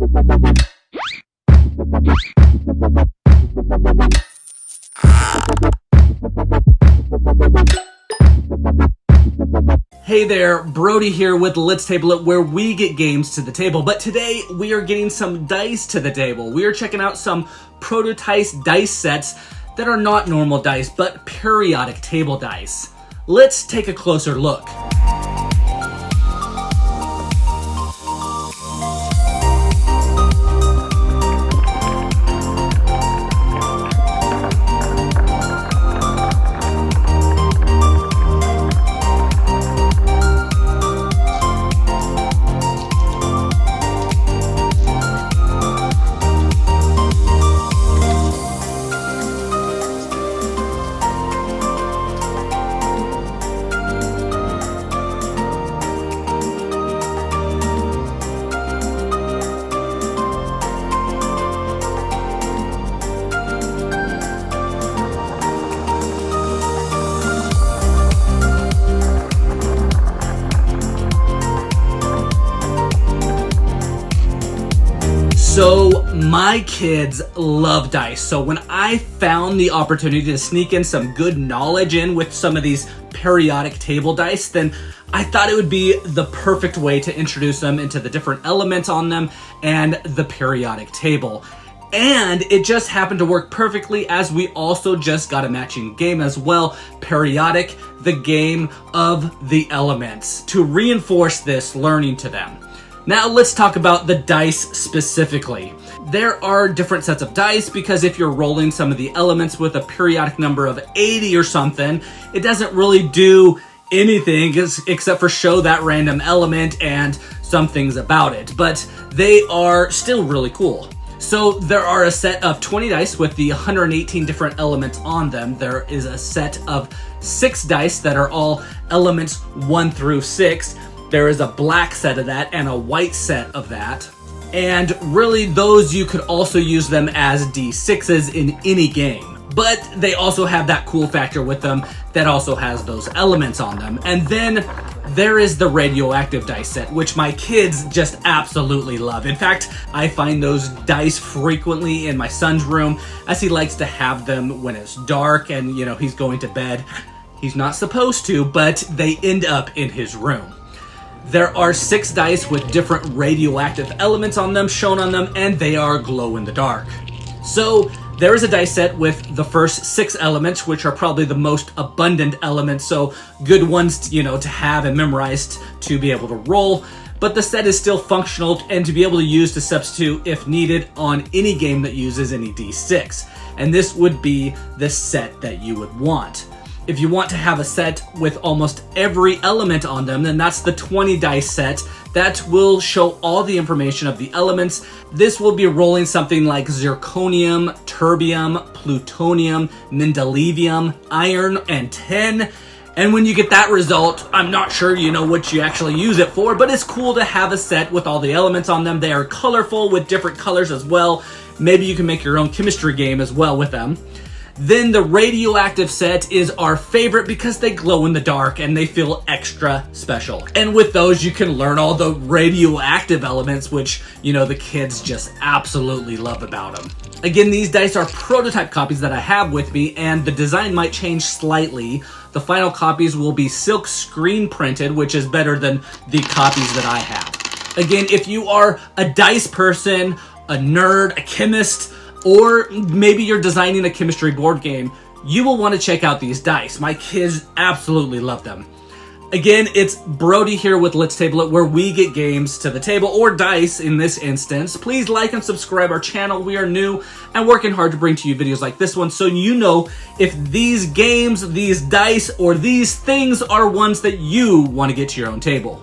Hey there, Brody here with Let's Table It, where we get games to the table. But today we are getting some dice to the table. We are checking out some prototype dice sets that are not normal dice, but periodic table dice. Let's take a closer look. So my kids love dice. So when I found the opportunity to sneak in some good knowledge in with some of these periodic table dice, then I thought it would be the perfect way to introduce them into the different elements on them and the periodic table. And it just happened to work perfectly, as we also just got a matching game as well, Periodic, the game of the elements, to reinforce this learning to them. Now let's talk about the dice specifically. There are different sets of dice because if you're rolling some of the elements with a periodic number of 80 or something, it doesn't really do anything except for show that random element and some things about it, but they are still really cool. So there are a set of 20 dice with the 118 different elements on them. There is a set of 6 dice that are all elements 1 through 6. There is a black set of that and a white set of that. And really those you could also use them as D6s in any game. But they also have that cool factor with them that also has those elements on them. And then there is the radioactive dice set, which my kids just absolutely love. In fact, I find those dice frequently in my son's room, as he likes to have them when it's dark and, you know, he's going to bed. He's not supposed to, but they end up in his room. There are 6 dice with different radioactive elements on them, shown on them, and they are glow in the dark. So there is a dice set with the first 6 elements, which are probably the most abundant elements, so good ones, you know, to have and memorized to be able to roll. But the set is still functional and to be able to use to substitute if needed on any game that uses any D6. And this would be the set that you would want. If you want to have a set with almost every element on them, then that's the 20 dice set that will show all the information of the elements. This will be rolling something like zirconium, terbium, plutonium, mendelevium, iron, and tin. And when you get that result, I'm not sure you know what you actually use it for, but it's cool to have a set with all the elements on them. They are colorful with different colors as well. Maybe you can make your own chemistry game as well with them. Then the radioactive set is our favorite because they glow in the dark and they feel extra special. And with those, you can learn all the radioactive elements, which, you know, the kids just absolutely love about them. Again, these dice are prototype copies that I have with me, and the design might change slightly. The final copies will be silk screen printed, which is better than the copies that I have. Again, if you are a dice person, a nerd, a chemist, or maybe you're designing a chemistry board game, you will want to check out these dice. My kids absolutely love them. Again, it's Brody here with Let's Table It, where we get games to the table, or dice in this instance. Please like and subscribe our channel. We are new and working hard to bring to you videos like this one, so you know if these games, these dice, or these things are ones that you want to get to your own table.